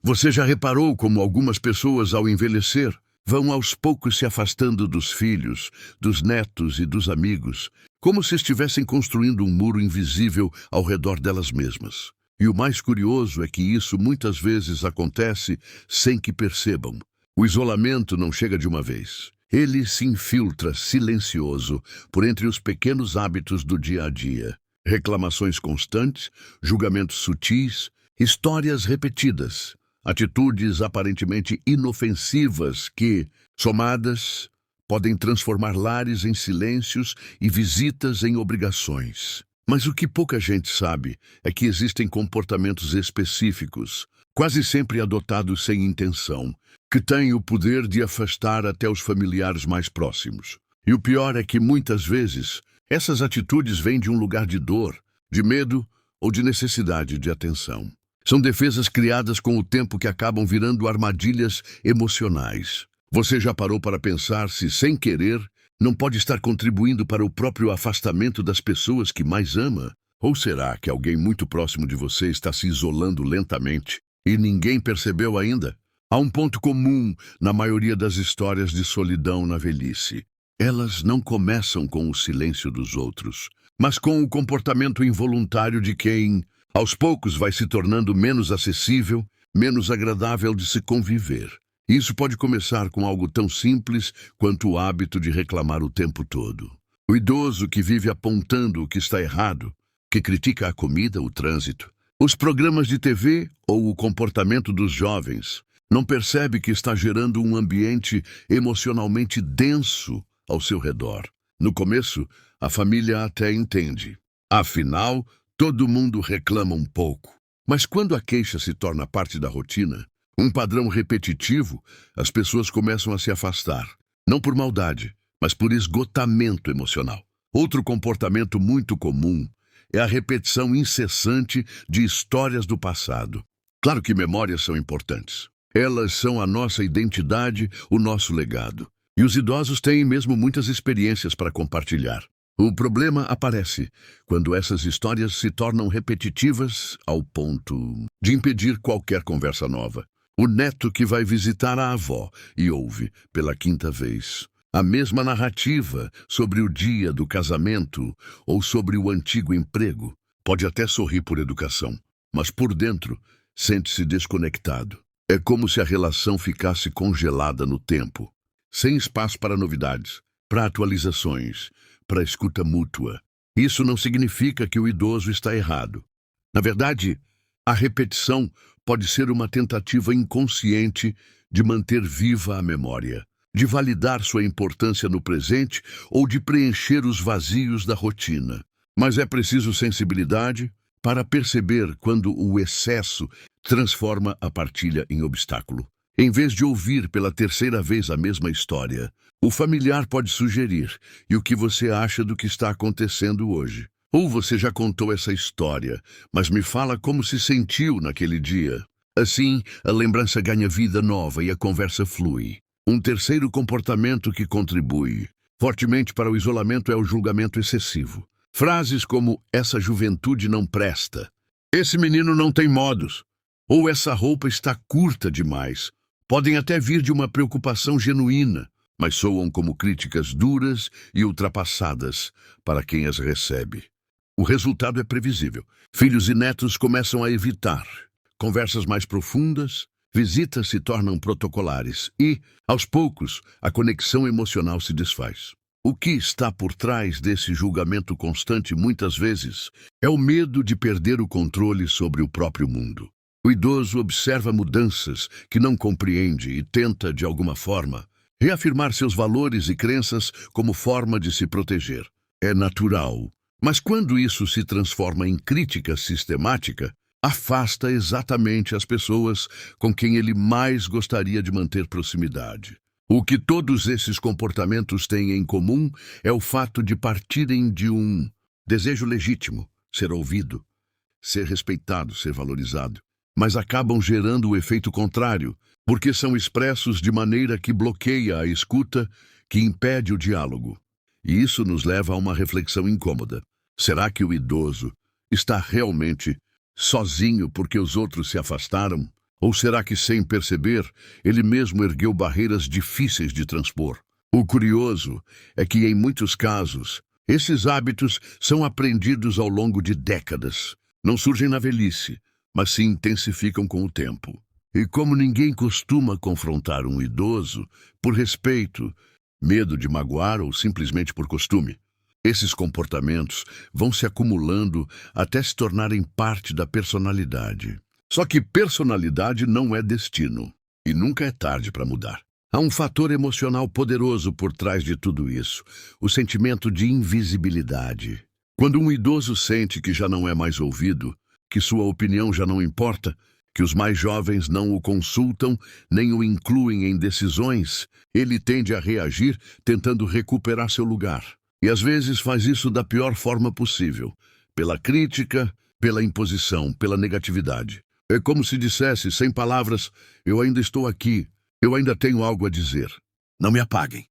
Você já reparou como algumas pessoas, ao envelhecer, vão aos poucos se afastando dos filhos, dos netos e dos amigos, como se estivessem construindo um muro invisível ao redor delas mesmas? E o mais curioso é que isso muitas vezes acontece sem que percebam. O isolamento não chega de uma vez. Ele se infiltra silencioso por entre os pequenos hábitos do dia a dia. Reclamações constantes, julgamentos sutis, histórias repetidas, atitudes aparentemente inofensivas que, somadas, podem transformar lares em silêncios e visitas em obrigações. Mas o que pouca gente sabe é que existem comportamentos específicos, quase sempre adotados sem intenção, que têm o poder de afastar até os familiares mais próximos. E o pior é que, muitas vezes, essas atitudes vêm de um lugar de dor, de medo ou de necessidade de atenção. São defesas criadas com o tempo que acabam virando armadilhas emocionais. Você já parou para pensar se, sem querer, não pode estar contribuindo para o próprio afastamento das pessoas que mais ama? Ou será que alguém muito próximo de você está se isolando lentamente e ninguém percebeu ainda? Há um ponto comum na maioria das histórias de solidão na velhice. Elas não começam com o silêncio dos outros, mas com o comportamento involuntário de quem, aos poucos, vai se tornando menos acessível, menos agradável de se conviver. Isso pode começar com algo tão simples quanto o hábito de reclamar o tempo todo. O idoso que vive apontando o que está errado, que critica a comida, o trânsito, os programas de TV ou o comportamento dos jovens, não percebe que está gerando um ambiente emocionalmente denso ao seu redor. No começo, a família até entende. Afinal, todo mundo reclama um pouco. Mas quando a queixa se torna parte da rotina, um padrão repetitivo, as pessoas começam a se afastar. Não por maldade, mas por esgotamento emocional. Outro comportamento muito comum é a repetição incessante de histórias do passado. Claro que memórias são importantes. Elas são a nossa identidade, o nosso legado. E os idosos têm mesmo muitas experiências para compartilhar. O problema aparece quando essas histórias se tornam repetitivas ao ponto de impedir qualquer conversa nova. O neto que vai visitar a avó e ouve, pela quinta vez, a mesma narrativa sobre o dia do casamento ou sobre o antigo emprego. Pode até sorrir por educação, mas por dentro sente-se desconectado. É como se a relação ficasse congelada no tempo, sem espaço para novidades, para atualizações, para escuta mútua. Isso não significa que o idoso está errado. Na verdade, a repetição pode ser uma tentativa inconsciente de manter viva a memória, de validar sua importância no presente ou de preencher os vazios da rotina. Mas é preciso sensibilidade para perceber quando o excesso transforma a partilha em obstáculo. Em vez de ouvir pela terceira vez a mesma história, o familiar pode sugerir: "E o que você acha do que está acontecendo hoje?" Ou "Você já contou essa história, mas me fala como se sentiu naquele dia." Assim, a lembrança ganha vida nova e a conversa flui. Um terceiro comportamento que contribui fortemente para o isolamento é o julgamento excessivo. Frases como "essa juventude não presta", "esse menino não tem modos", ou "essa roupa está curta demais", podem até vir de uma preocupação genuína, mas soam como críticas duras e ultrapassadas para quem as recebe. O resultado é previsível. Filhos e netos começam a evitar conversas mais profundas, visitas se tornam protocolares e, aos poucos, a conexão emocional se desfaz. O que está por trás desse julgamento constante, muitas vezes, é o medo de perder o controle sobre o próprio mundo. O idoso observa mudanças que não compreende e tenta, de alguma forma, reafirmar seus valores e crenças como forma de se proteger. É natural. Mas quando isso se transforma em crítica sistemática, afasta exatamente as pessoas com quem ele mais gostaria de manter proximidade. O que todos esses comportamentos têm em comum é o fato de partirem de um desejo legítimo, ser ouvido, ser respeitado, ser valorizado, mas acabam gerando o efeito contrário, porque são expressos de maneira que bloqueia a escuta, que impede o diálogo. E isso nos leva a uma reflexão incômoda. Será que o idoso está realmente sozinho porque os outros se afastaram? Ou será que, sem perceber, ele mesmo ergueu barreiras difíceis de transpor? O curioso é que, em muitos casos, esses hábitos são aprendidos ao longo de décadas. Não surgem na velhice, mas se intensificam com o tempo. E como ninguém costuma confrontar um idoso, por respeito, medo de magoar ou simplesmente por costume, esses comportamentos vão se acumulando até se tornarem parte da personalidade. Só que personalidade não é destino, e nunca é tarde para mudar. Há um fator emocional poderoso por trás de tudo isso, o sentimento de invisibilidade. Quando um idoso sente que já não é mais ouvido, que sua opinião já não importa, que os mais jovens não o consultam, nem o incluem em decisões, ele tende a reagir tentando recuperar seu lugar. E às vezes faz isso da pior forma possível, pela crítica, pela imposição, pela negatividade. É como se dissesse, sem palavras, eu ainda estou aqui, eu ainda tenho algo a dizer. Não me apaguem.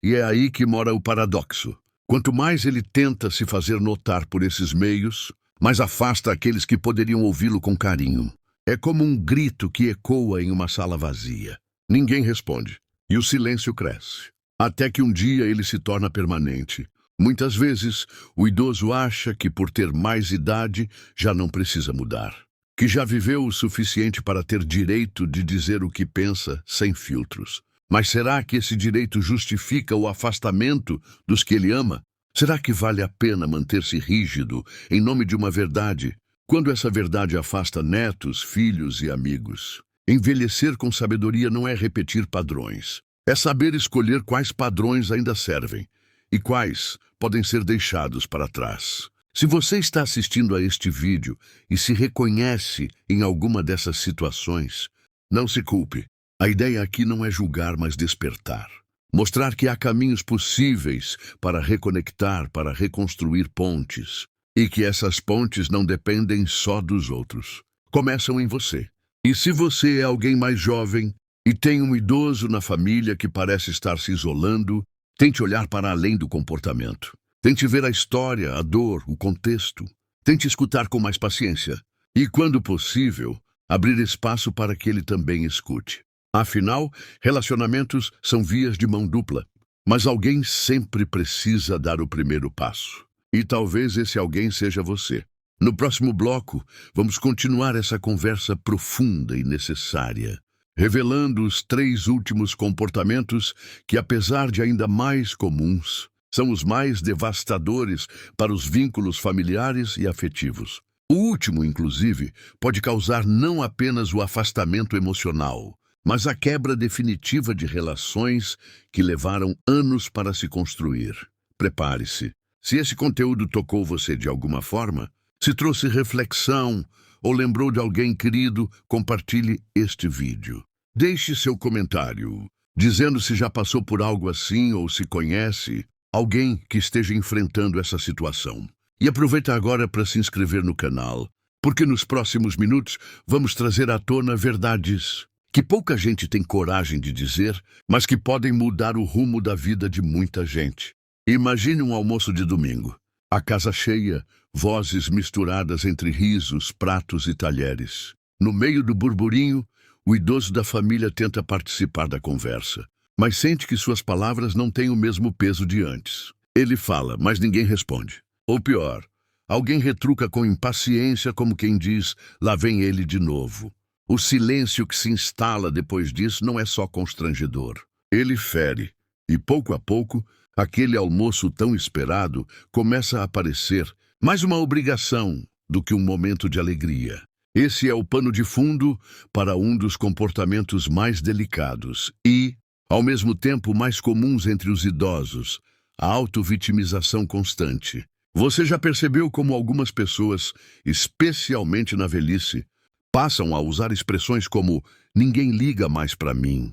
E é aí que mora o paradoxo. Quanto mais ele tenta se fazer notar por esses meios, mais afasta aqueles que poderiam ouvi-lo com carinho. É como um grito que ecoa em uma sala vazia. Ninguém responde, e o silêncio cresce, até que um dia ele se torna permanente. Muitas vezes, o idoso acha que, por ter mais idade, já não precisa mudar, que já viveu o suficiente para ter direito de dizer o que pensa sem filtros. Mas será que esse direito justifica o afastamento dos que ele ama? Será que vale a pena manter-se rígido em nome de uma verdade, quando essa verdade afasta netos, filhos e amigos? Envelhecer com sabedoria não é repetir padrões. É saber escolher quais padrões ainda servem e quais podem ser deixados para trás. Se você está assistindo a este vídeo e se reconhece em alguma dessas situações, não se culpe. A ideia aqui não é julgar, mas despertar. Mostrar que há caminhos possíveis para reconectar, para reconstruir pontes. E que essas pontes não dependem só dos outros. Começam em você. E se você é alguém mais jovem e tem um idoso na família que parece estar se isolando, tente olhar para além do comportamento. Tente ver a história, a dor, o contexto. Tente escutar com mais paciência. E, quando possível, abrir espaço para que ele também escute. Afinal, relacionamentos são vias de mão dupla. Mas alguém sempre precisa dar o primeiro passo. E talvez esse alguém seja você. No próximo bloco, vamos continuar essa conversa profunda e necessária, revelando os 3 últimos comportamentos que, apesar de ainda mais comuns, são os mais devastadores para os vínculos familiares e afetivos. O último, inclusive, pode causar não apenas o afastamento emocional, mas a quebra definitiva de relações que levaram anos para se construir. Prepare-se. Se esse conteúdo tocou você de alguma forma, se trouxe reflexão ou lembrou de alguém querido, compartilhe este vídeo. Deixe seu comentário, dizendo se já passou por algo assim ou se conhece alguém que esteja enfrentando essa situação. E aproveita agora para se inscrever no canal, porque nos próximos minutos vamos trazer à tona verdades que pouca gente tem coragem de dizer, mas que podem mudar o rumo da vida de muita gente. Imagine um almoço de domingo. A casa cheia, vozes misturadas entre risos, pratos e talheres. No meio do burburinho, o idoso da família tenta participar da conversa, mas sente que suas palavras não têm o mesmo peso de antes. Ele fala, mas ninguém responde. Ou pior, alguém retruca com impaciência como quem diz, lá vem ele de novo. O silêncio que se instala depois disso não é só constrangedor. Ele fere, e pouco a pouco, aquele almoço tão esperado começa a aparecer mais uma obrigação do que um momento de alegria. Esse é o pano de fundo para um dos comportamentos mais delicados e, ao mesmo tempo, mais comuns entre os idosos, a autovitimização constante. Você já percebeu como algumas pessoas, especialmente na velhice, passam a usar expressões como "ninguém liga mais para mim",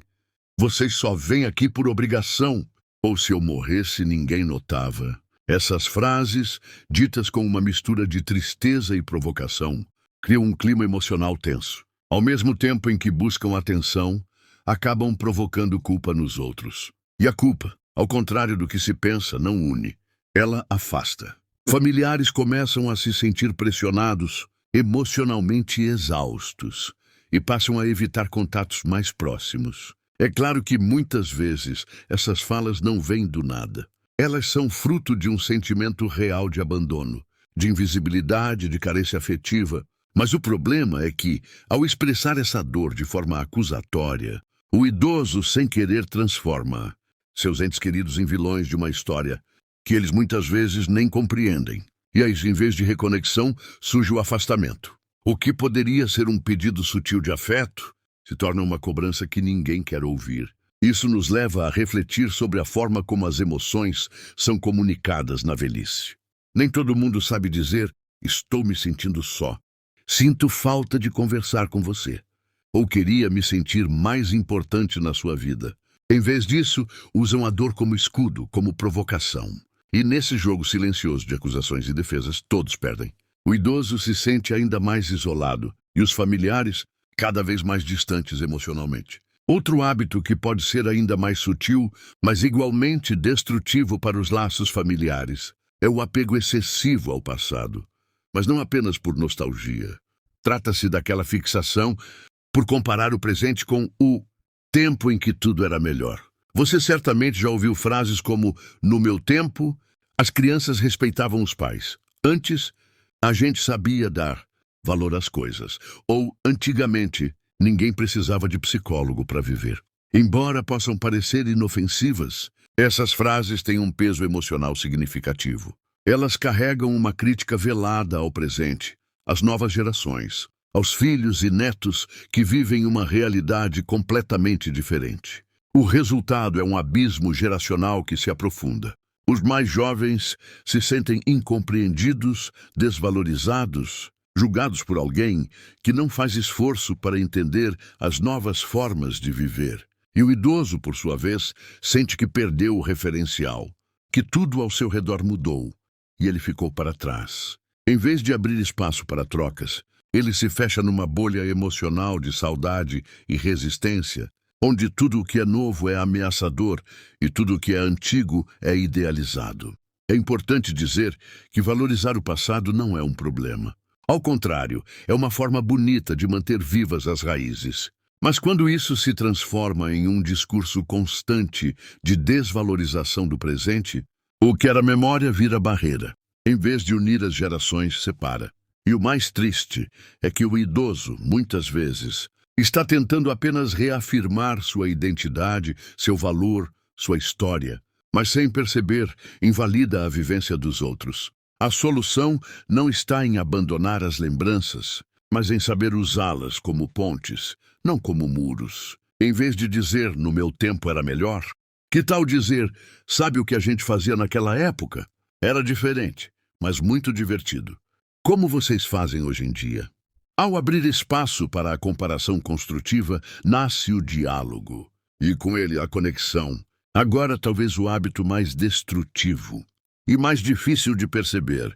"vocês só vêm aqui por obrigação", ou "se eu morresse ninguém notava"? Essas frases, ditas com uma mistura de tristeza e provocação, criam um clima emocional tenso. Ao mesmo tempo em que buscam atenção, acabam provocando culpa nos outros. E a culpa, ao contrário do que se pensa, não une. Ela afasta. Familiares começam a se sentir pressionados, emocionalmente exaustos, e passam a evitar contatos mais próximos. É claro que muitas vezes essas falas não vêm do nada. Elas são fruto de um sentimento real de abandono, de invisibilidade, de carência afetiva. Mas o problema é que, ao expressar essa dor de forma acusatória, o idoso, sem querer, transforma seus entes queridos em vilões de uma história que eles muitas vezes nem compreendem. E aí, em vez de reconexão, surge o afastamento. O que poderia ser um pedido sutil de afeto se torna uma cobrança que ninguém quer ouvir. Isso nos leva a refletir sobre a forma como as emoções são comunicadas na velhice. Nem todo mundo sabe dizer: estou me sentindo só. Sinto falta de conversar com você. Ou queria me sentir mais importante na sua vida. Em vez disso, usam a dor como escudo, como provocação. E nesse jogo silencioso de acusações e defesas, todos perdem. O idoso se sente ainda mais isolado e os familiares cada vez mais distantes emocionalmente. Outro hábito que pode ser ainda mais sutil, mas igualmente destrutivo para os laços familiares, é o apego excessivo ao passado. Mas não apenas por nostalgia. Trata-se daquela fixação por comparar o presente com o tempo em que tudo era melhor. Você certamente já ouviu frases como: no meu tempo, as crianças respeitavam os pais. Antes, a gente sabia dar valor às coisas. Ou, antigamente, ninguém precisava de psicólogo para viver. Embora possam parecer inofensivas, essas frases têm um peso emocional significativo. Elas carregam uma crítica velada ao presente, às novas gerações, aos filhos e netos que vivem uma realidade completamente diferente. O resultado é um abismo geracional que se aprofunda. Os mais jovens se sentem incompreendidos, desvalorizados, julgados por alguém que não faz esforço para entender as novas formas de viver. E o idoso, por sua vez, sente que perdeu o referencial, que tudo ao seu redor mudou, e ele ficou para trás. Em vez de abrir espaço para trocas, ele se fecha numa bolha emocional de saudade e resistência, onde tudo o que é novo é ameaçador e tudo o que é antigo é idealizado. É importante dizer que valorizar o passado não é um problema. Ao contrário, é uma forma bonita de manter vivas as raízes. Mas quando isso se transforma em um discurso constante de desvalorização do presente, o que era memória vira barreira. Em vez de unir as gerações, separa. E o mais triste é que o idoso, muitas vezes, está tentando apenas reafirmar sua identidade, seu valor, sua história, mas sem perceber, invalida a vivência dos outros. A solução não está em abandonar as lembranças, mas em saber usá-las como pontes, não como muros. Em vez de dizer, no meu tempo era melhor, que tal dizer, sabe o que a gente fazia naquela época? Era diferente, mas muito divertido. Como vocês fazem hoje em dia? Ao abrir espaço para a comparação construtiva, nasce o diálogo, e com ele a conexão. Agora talvez o hábito mais destrutivo e mais difícil de perceber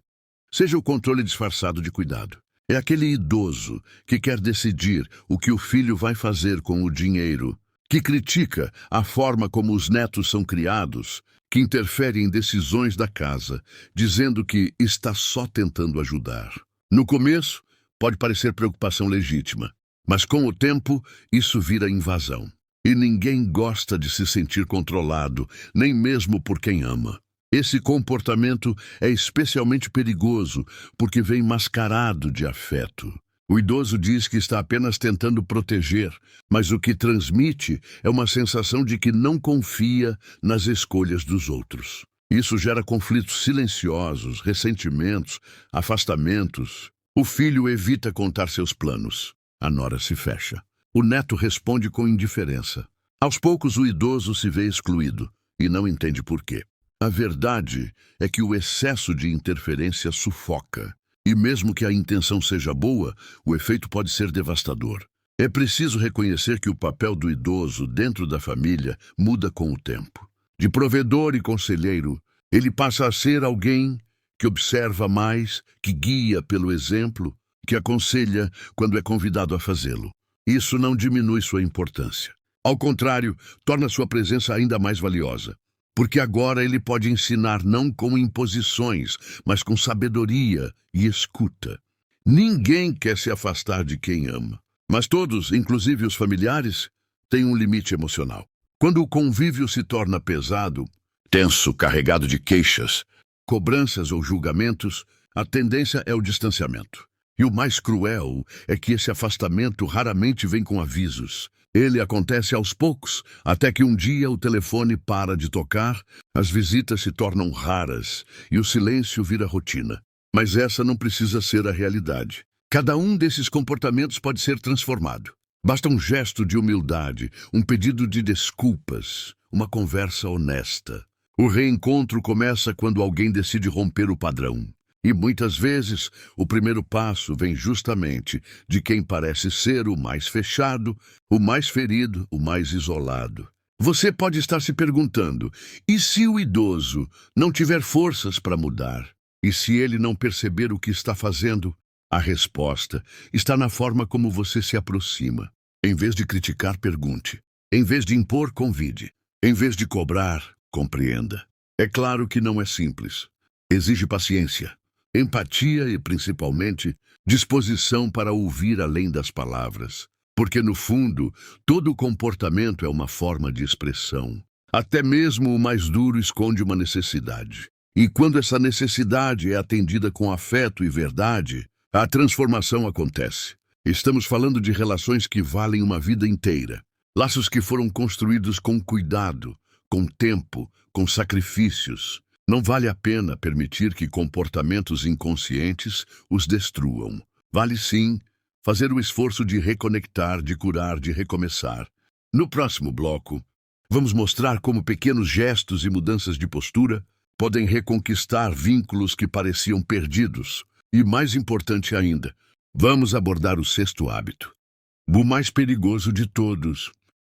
seja o controle disfarçado de cuidado. É aquele idoso que quer decidir o que o filho vai fazer com o dinheiro, que critica a forma como os netos são criados, que interfere em decisões da casa, dizendo que está só tentando ajudar. No começo, pode parecer preocupação legítima, mas com o tempo, isso vira invasão. E ninguém gosta de se sentir controlado, nem mesmo por quem ama. Esse comportamento é especialmente perigoso porque vem mascarado de afeto. O idoso diz que está apenas tentando proteger, mas o que transmite é uma sensação de que não confia nas escolhas dos outros. Isso gera conflitos silenciosos, ressentimentos, afastamentos. O filho evita contar seus planos. A nora se fecha. O neto responde com indiferença. Aos poucos, o idoso se vê excluído e não entende por quê. A verdade é que o excesso de interferência sufoca. E mesmo que a intenção seja boa, o efeito pode ser devastador. É preciso reconhecer que o papel do idoso dentro da família muda com o tempo. De provedor e conselheiro, ele passa a ser alguém que observa mais, que guia pelo exemplo, que aconselha quando é convidado a fazê-lo. Isso não diminui sua importância. Ao contrário, torna sua presença ainda mais valiosa. Porque agora ele pode ensinar não com imposições, mas com sabedoria e escuta. Ninguém quer se afastar de quem ama, Mas todos, inclusive os familiares, têm um limite emocional. Quando o convívio se torna pesado, tenso, carregado de queixas, cobranças ou julgamentos, a tendência é o distanciamento. E o mais cruel é que esse afastamento raramente vem com avisos. Ele acontece aos poucos, até que um dia o telefone para de tocar, as visitas se tornam raras e o silêncio vira rotina. Mas essa não precisa ser a realidade. Cada um desses comportamentos pode ser transformado. Basta um gesto de humildade, um pedido de desculpas, uma conversa honesta. O reencontro começa quando alguém decide romper o padrão. E muitas vezes o primeiro passo vem justamente de quem parece ser o mais fechado, o mais ferido, o mais isolado. Você pode estar se perguntando, e se o idoso não tiver forças para mudar? E se ele não perceber o que está fazendo? A resposta está na forma como você se aproxima. Em vez de criticar, pergunte. Em vez de impor, convide. Em vez de cobrar, compreenda. É claro que não é simples. Exige paciência, empatia e, principalmente, disposição para ouvir além das palavras. Porque, no fundo, todo comportamento é uma forma de expressão. Até mesmo o mais duro esconde uma necessidade. E quando essa necessidade é atendida com afeto e verdade, a transformação acontece. Estamos falando de relações que valem uma vida inteira. Laços que foram construídos com cuidado, com tempo, com sacrifícios. Não vale a pena permitir que comportamentos inconscientes os destruam. Vale sim fazer o esforço de reconectar, de curar, de recomeçar. No próximo bloco, vamos mostrar como pequenos gestos e mudanças de postura podem reconquistar vínculos que pareciam perdidos. E mais importante ainda, vamos abordar o sexto hábito, o mais perigoso de todos,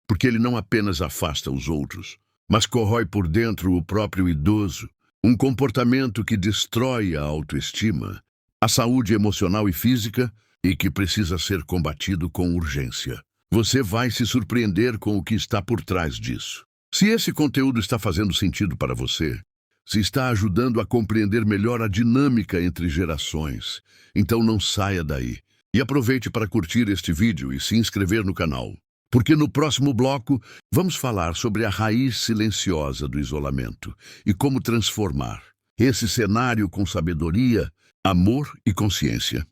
porque ele não apenas afasta os outros, mas corrói por dentro o próprio idoso. Um comportamento que destrói a autoestima, a saúde emocional e física e que precisa ser combatido com urgência. Você vai se surpreender com o que está por trás disso. Se esse conteúdo está fazendo sentido para você, se está ajudando a compreender melhor a dinâmica entre gerações, então não saia daí. E aproveite para curtir este vídeo e se inscrever no canal. Porque no próximo bloco, vamos falar sobre a raiz silenciosa do isolamento e como transformar esse cenário com sabedoria, amor e consciência.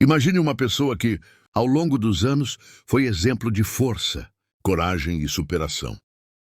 Imagine uma pessoa que, ao longo dos anos, foi exemplo de força, coragem e superação.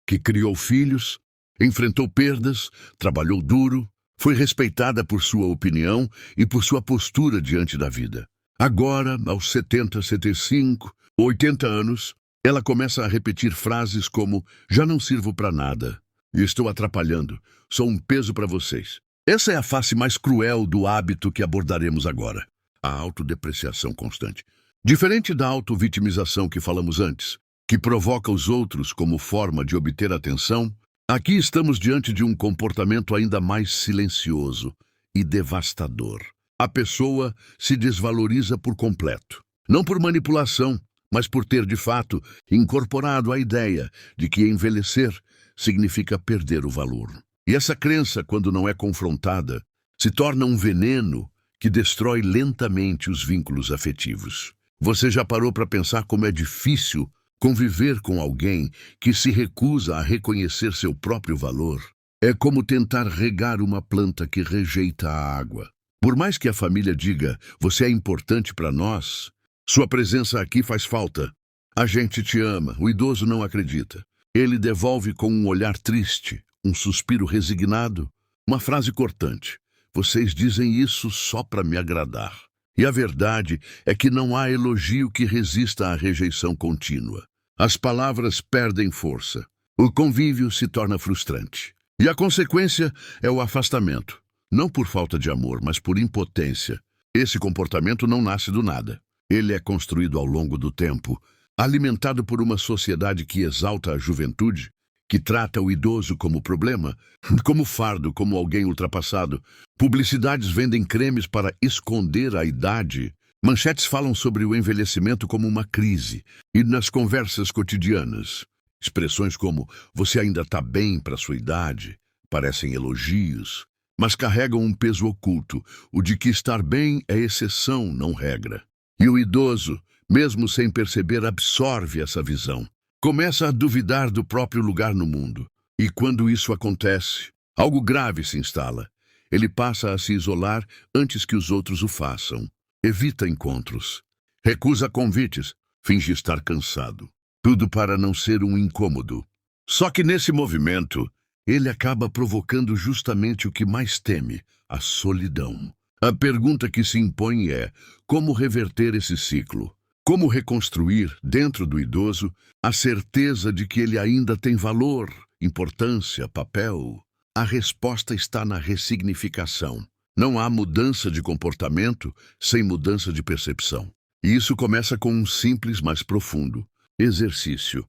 Que criou filhos, enfrentou perdas, trabalhou duro, foi respeitada por sua opinião e por sua postura diante da vida. Agora, aos 70, 75, 80 anos, ela começa a repetir frases como "já não sirvo para nada", "estou atrapalhando", "sou um peso para vocês". Essa é a face mais cruel do hábito que abordaremos agora, a autodepreciação constante. Diferente da autovitimização que falamos antes, que provoca os outros como forma de obter atenção, aqui estamos diante de um comportamento ainda mais silencioso e devastador. A pessoa se desvaloriza por completo, não por manipulação, mas por ter, de fato, incorporado a ideia de que envelhecer significa perder o valor. E essa crença, quando não é confrontada, se torna um veneno que destrói lentamente os vínculos afetivos. Você já parou para pensar como é difícil conviver com alguém que se recusa a reconhecer seu próprio valor? É como tentar regar uma planta que rejeita a água. Por mais que a família diga, "você é importante para nós", sua presença aqui faz falta. A gente te ama, o idoso não acredita. Ele devolve com um olhar triste, um suspiro resignado, uma frase cortante. "Vocês dizem isso só para me agradar". E a verdade é que não há elogio que resista à rejeição contínua. As palavras perdem força. O convívio se torna frustrante. E a consequência é o afastamento. Não por falta de amor, mas por impotência. Esse comportamento não nasce do nada. Ele é construído ao longo do tempo, alimentado por uma sociedade que exalta a juventude, que trata o idoso como problema, como fardo, como alguém ultrapassado. Publicidades vendem cremes para esconder a idade. Manchetes falam sobre o envelhecimento como uma crise. E nas conversas cotidianas, expressões como "você ainda está bem para sua idade" parecem elogios, mas carregam um peso oculto, o de que estar bem é exceção, não regra. E o idoso, mesmo sem perceber, absorve essa visão. Começa a duvidar do próprio lugar no mundo. E quando isso acontece, algo grave se instala. Ele passa a se isolar antes que os outros o façam. Evita encontros. Recusa convites. Finge estar cansado. Tudo para não ser um incômodo. Só que nesse movimento, ele acaba provocando justamente o que mais teme: a solidão. A pergunta que se impõe é: como reverter esse ciclo? Como reconstruir, dentro do idoso, a certeza de que ele ainda tem valor, importância, papel? A resposta está na ressignificação. Não há mudança de comportamento sem mudança de percepção. E isso começa com um simples, mas profundo exercício.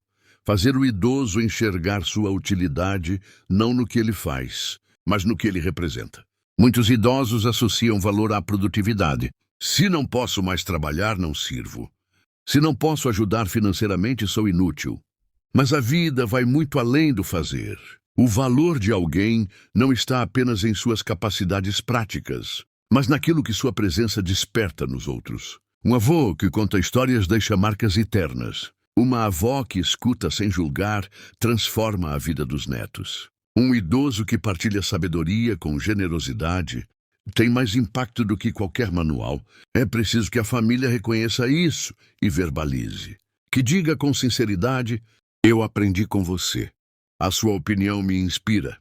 Fazer o idoso enxergar sua utilidade não no que ele faz, mas no que ele representa. Muitos idosos associam valor à produtividade. Se não posso mais trabalhar, não sirvo. Se não posso ajudar financeiramente, sou inútil. Mas a vida vai muito além do fazer. O valor de alguém não está apenas em suas capacidades práticas, mas naquilo que sua presença desperta nos outros. Um avô que conta histórias deixa marcas eternas. Uma avó que escuta sem julgar transforma a vida dos netos. Um idoso que partilha sabedoria com generosidade tem mais impacto do que qualquer manual. É preciso que a família reconheça isso e verbalize. Que diga com sinceridade: eu aprendi com você. A sua opinião me inspira.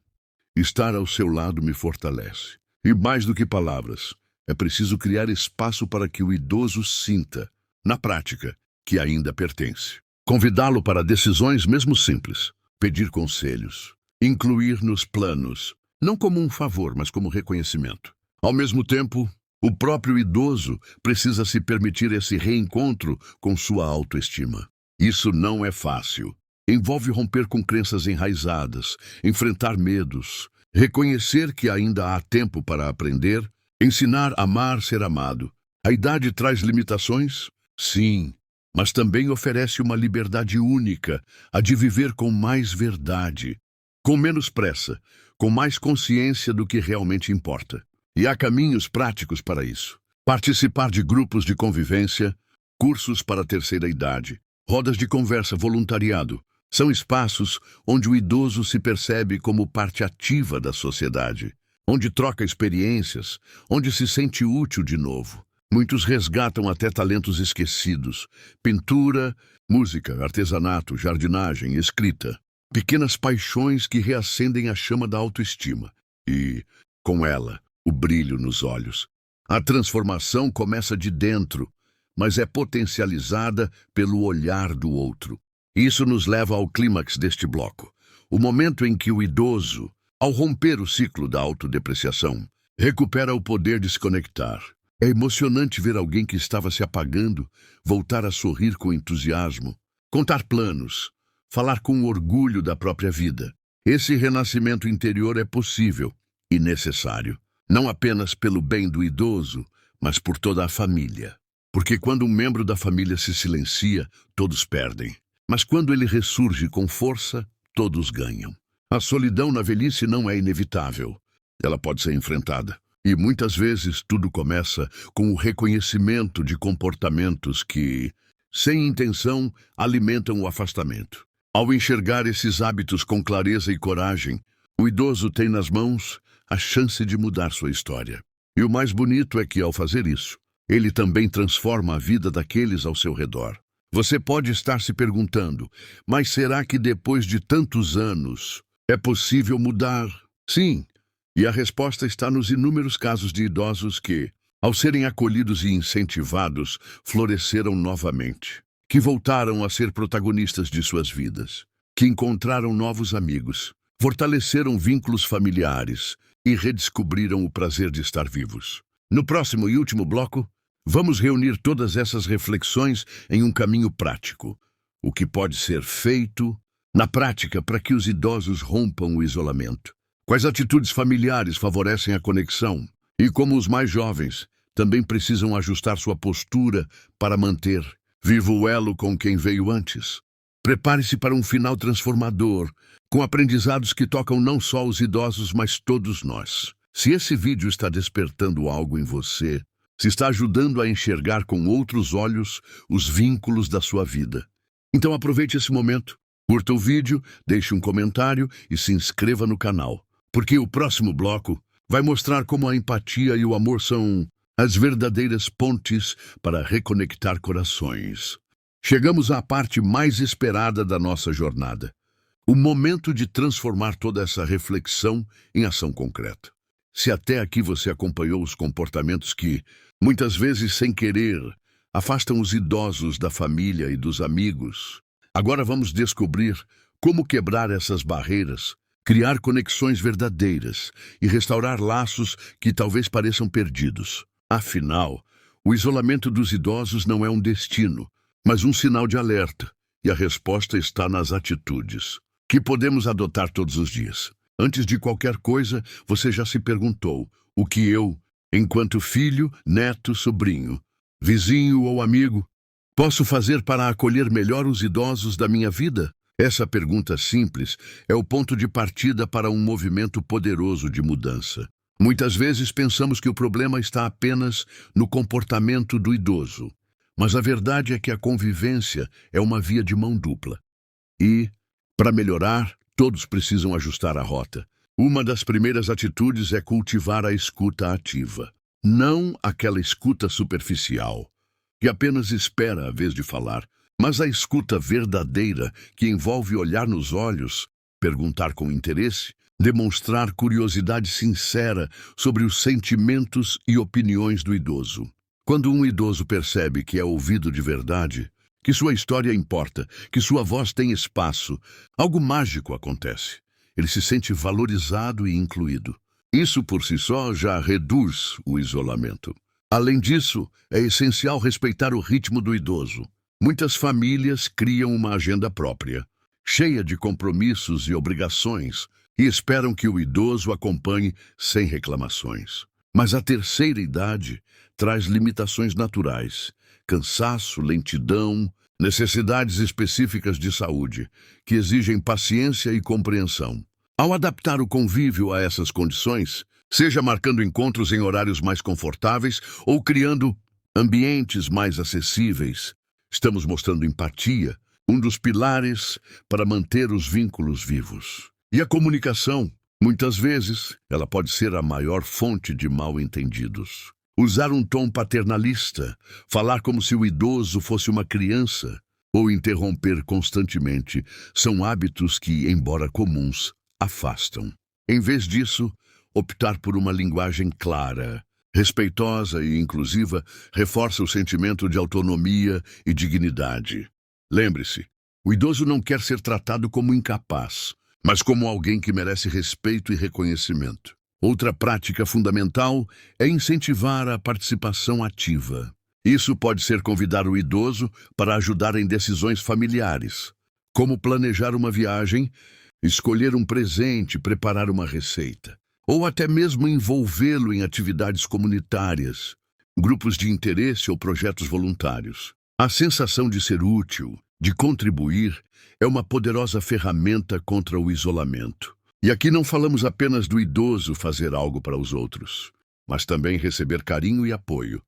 Estar ao seu lado me fortalece. E mais do que palavras, é preciso criar espaço para que o idoso sinta, na prática, que ainda pertence. Convidá-lo para decisões mesmo simples. Pedir conselhos. Incluir nos planos, não como um favor, mas como reconhecimento. Ao mesmo tempo, o próprio idoso precisa se permitir esse reencontro com sua autoestima. Isso não é fácil. Envolve romper com crenças enraizadas, enfrentar medos, reconhecer que ainda há tempo para aprender, ensinar a amar, ser amado. A idade traz limitações? Sim, mas também oferece uma liberdade única, a de viver com mais verdade, com menos pressa, com mais consciência do que realmente importa. E há caminhos práticos para isso. Participar de grupos de convivência, cursos para a terceira idade, rodas de conversa, voluntariado. São espaços onde o idoso se percebe como parte ativa da sociedade, onde troca experiências, onde se sente útil de novo. Muitos resgatam até talentos esquecidos: pintura, música, artesanato, jardinagem, escrita. Pequenas paixões que reacendem a chama da autoestima. E, com ela, o brilho nos olhos. A transformação começa de dentro, mas é potencializada pelo olhar do outro. Isso nos leva ao clímax deste bloco, o momento em que o idoso, ao romper o ciclo da autodepreciação, recupera o poder de se conectar. É emocionante ver alguém que estava se apagando voltar a sorrir com entusiasmo, contar planos, falar com orgulho da própria vida. Esse renascimento interior é possível e necessário, não apenas pelo bem do idoso, mas por toda a família. Porque quando um membro da família se silencia, todos perdem. Mas quando ele ressurge com força, todos ganham. A solidão na velhice não é inevitável. Ela pode ser enfrentada. E muitas vezes tudo começa com o reconhecimento de comportamentos que, sem intenção, alimentam o afastamento. Ao enxergar esses hábitos com clareza e coragem, o idoso tem nas mãos a chance de mudar sua história. E o mais bonito é que, ao fazer isso, ele também transforma a vida daqueles ao seu redor. Você pode estar se perguntando: mas será que depois de tantos anos é possível mudar? Sim, e a resposta está nos inúmeros casos de idosos que, ao serem acolhidos e incentivados, floresceram novamente, que voltaram a ser protagonistas de suas vidas, que encontraram novos amigos, fortaleceram vínculos familiares e redescobriram o prazer de estar vivos. No próximo e último bloco, vamos reunir todas essas reflexões em um caminho prático. O que pode ser feito na prática para que os idosos rompam o isolamento? Quais atitudes familiares favorecem a conexão? E como os mais jovens também precisam ajustar sua postura para manter vivo o elo com quem veio antes? Prepare-se para um final transformador, com aprendizados que tocam não só os idosos, mas todos nós. Se esse vídeo está despertando algo em você, se está ajudando a enxergar com outros olhos os vínculos da sua vida. Então aproveite esse momento, curta o vídeo, deixe um comentário e se inscreva no canal, porque o próximo bloco vai mostrar como a empatia e o amor são as verdadeiras pontes para reconectar corações. Chegamos à parte mais esperada da nossa jornada, o momento de transformar toda essa reflexão em ação concreta. Se até aqui você acompanhou os comportamentos que, muitas vezes sem querer, afastam os idosos da família e dos amigos, agora vamos descobrir como quebrar essas barreiras, criar conexões verdadeiras e restaurar laços que talvez pareçam perdidos. Afinal, o isolamento dos idosos não é um destino, mas um sinal de alerta, e a resposta está nas atitudes que podemos adotar todos os dias. Antes de qualquer coisa, você já se perguntou o que eu, enquanto filho, neto, sobrinho, vizinho ou amigo, posso fazer para acolher melhor os idosos da minha vida? Essa pergunta simples é o ponto de partida para um movimento poderoso de mudança. Muitas vezes pensamos que o problema está apenas no comportamento do idoso, mas a verdade é que a convivência é uma via de mão dupla. E, para melhorar, todos precisam ajustar a rota. Uma das primeiras atitudes é cultivar a escuta ativa. Não aquela escuta superficial, que apenas espera a vez de falar, mas a escuta verdadeira, que envolve olhar nos olhos, perguntar com interesse, demonstrar curiosidade sincera sobre os sentimentos e opiniões do idoso. Quando um idoso percebe que é ouvido de verdade, que sua história importa, que sua voz tem espaço, algo mágico acontece. Ele se sente valorizado e incluído. Isso por si só já reduz o isolamento. Além disso, é essencial respeitar o ritmo do idoso. Muitas famílias criam uma agenda própria, cheia de compromissos e obrigações, e esperam que o idoso acompanhe sem reclamações. Mas a terceira idade traz limitações naturais, cansaço, lentidão, necessidades específicas de saúde, que exigem paciência e compreensão. Ao adaptar o convívio a essas condições, seja marcando encontros em horários mais confortáveis ou criando ambientes mais acessíveis, estamos mostrando empatia, um dos pilares para manter os vínculos vivos. E a comunicação, muitas vezes, ela pode ser a maior fonte de mal-entendidos. Usar um tom paternalista, falar como se o idoso fosse uma criança, ou interromper constantemente, são hábitos que, embora comuns, afastam. Em vez disso, optar por uma linguagem clara, respeitosa e inclusiva reforça o sentimento de autonomia e dignidade. Lembre-se, o idoso não quer ser tratado como incapaz, mas como alguém que merece respeito e reconhecimento. Outra prática fundamental é incentivar a participação ativa. Isso pode ser convidar o idoso para ajudar em decisões familiares, como planejar uma viagem, escolher um presente, preparar uma receita, ou até mesmo envolvê-lo em atividades comunitárias, grupos de interesse ou projetos voluntários. A sensação de ser útil, de contribuir, é uma poderosa ferramenta contra o isolamento. E aqui não falamos apenas do idoso fazer algo para os outros, mas também receber carinho e apoio,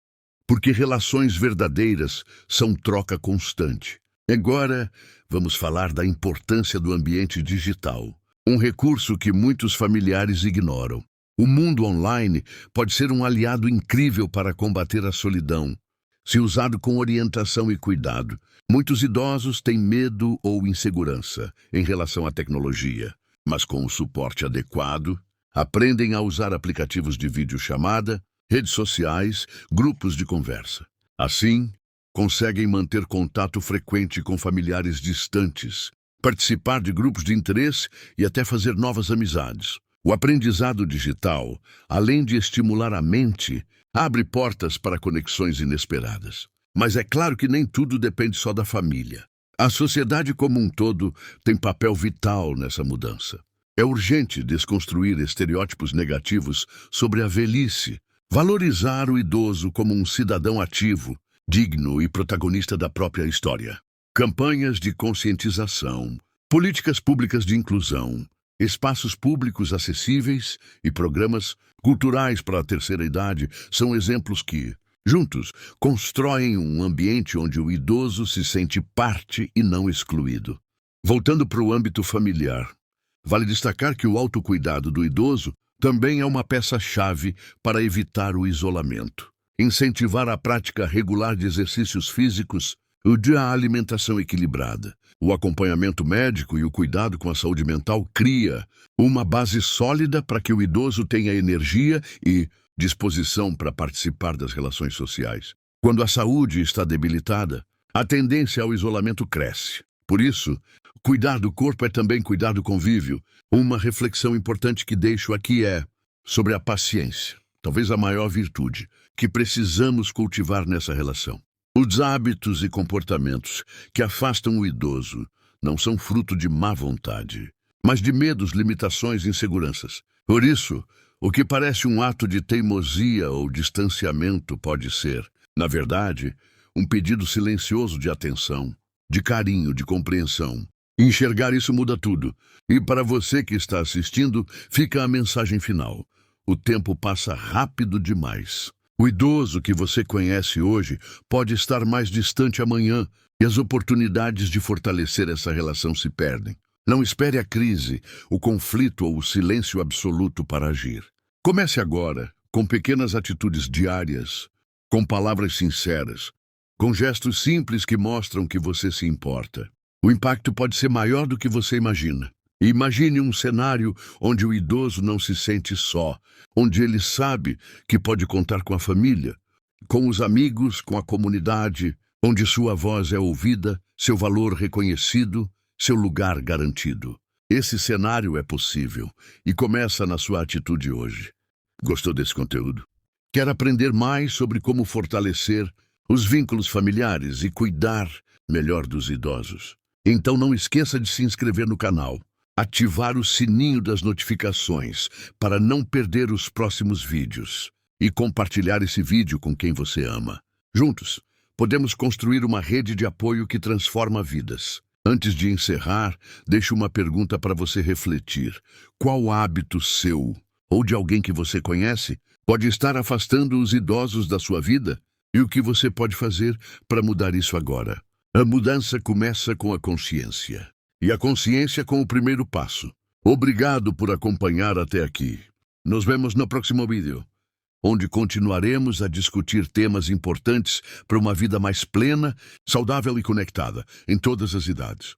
porque relações verdadeiras são troca constante. Agora, vamos falar da importância do ambiente digital, um recurso que muitos familiares ignoram. O mundo online pode ser um aliado incrível para combater a solidão, se usado com orientação e cuidado. Muitos idosos têm medo ou insegurança em relação à tecnologia, mas com o suporte adequado, aprendem a usar aplicativos de videochamada, redes sociais, grupos de conversa. Assim, conseguem manter contato frequente com familiares distantes, participar de grupos de interesse e até fazer novas amizades. O aprendizado digital, além de estimular a mente, abre portas para conexões inesperadas. Mas é claro que nem tudo depende só da família. A sociedade como um todo tem papel vital nessa mudança. É urgente desconstruir estereótipos negativos sobre a velhice, valorizar o idoso como um cidadão ativo, digno e protagonista da própria história. Campanhas de conscientização, políticas públicas de inclusão, espaços públicos acessíveis e programas culturais para a terceira idade são exemplos que, Juntos, constroem um ambiente onde o idoso se sente parte e não excluído. Voltando para o âmbito familiar, vale destacar que o autocuidado do idoso também é uma peça-chave para evitar o isolamento. Incentivar a prática regular de exercícios físicos, a alimentação equilibrada, o acompanhamento médico e o cuidado com a saúde mental cria uma base sólida para que o idoso tenha energia e disposição para participar das relações sociais. Quando a saúde está debilitada, a tendência ao isolamento cresce. Por isso, cuidar do corpo é também cuidar do convívio. Uma reflexão importante que deixo aqui é sobre a paciência, talvez a maior virtude que precisamos cultivar nessa relação. Os hábitos e comportamentos que afastam o idoso não são fruto de má vontade, mas de medos, limitações e inseguranças. Por isso, o que parece um ato de teimosia ou distanciamento pode ser, na verdade, um pedido silencioso de atenção, de carinho, de compreensão. Enxergar isso muda tudo. E para você que está assistindo, fica a mensagem final. O tempo passa rápido demais. O idoso que você conhece hoje pode estar mais distante amanhã e as oportunidades de fortalecer essa relação se perdem. Não espere a crise, o conflito ou o silêncio absoluto para agir. Comece agora, com pequenas atitudes diárias, com palavras sinceras, com gestos simples que mostram que você se importa. O impacto pode ser maior do que você imagina. Imagine um cenário onde o idoso não se sente só, onde ele sabe que pode contar com a família, com os amigos, com a comunidade, onde sua voz é ouvida, seu valor reconhecido, seu lugar garantido. Esse cenário é possível e começa na sua atitude hoje. Gostou desse conteúdo? Quer aprender mais sobre como fortalecer os vínculos familiares e cuidar melhor dos idosos? Então não esqueça de se inscrever no canal, ativar o sininho das notificações para não perder os próximos vídeos e compartilhar esse vídeo com quem você ama. Juntos, podemos construir uma rede de apoio que transforma vidas. Antes de encerrar, deixo uma pergunta para você refletir. Qual hábito seu ou de alguém que você conhece pode estar afastando os idosos da sua vida? E o que você pode fazer para mudar isso agora? A mudança começa com a consciência. E a consciência com o primeiro passo. Obrigado por acompanhar até aqui. Nos vemos no próximo vídeo, onde continuaremos a discutir temas importantes para uma vida mais plena, saudável e conectada em todas as idades.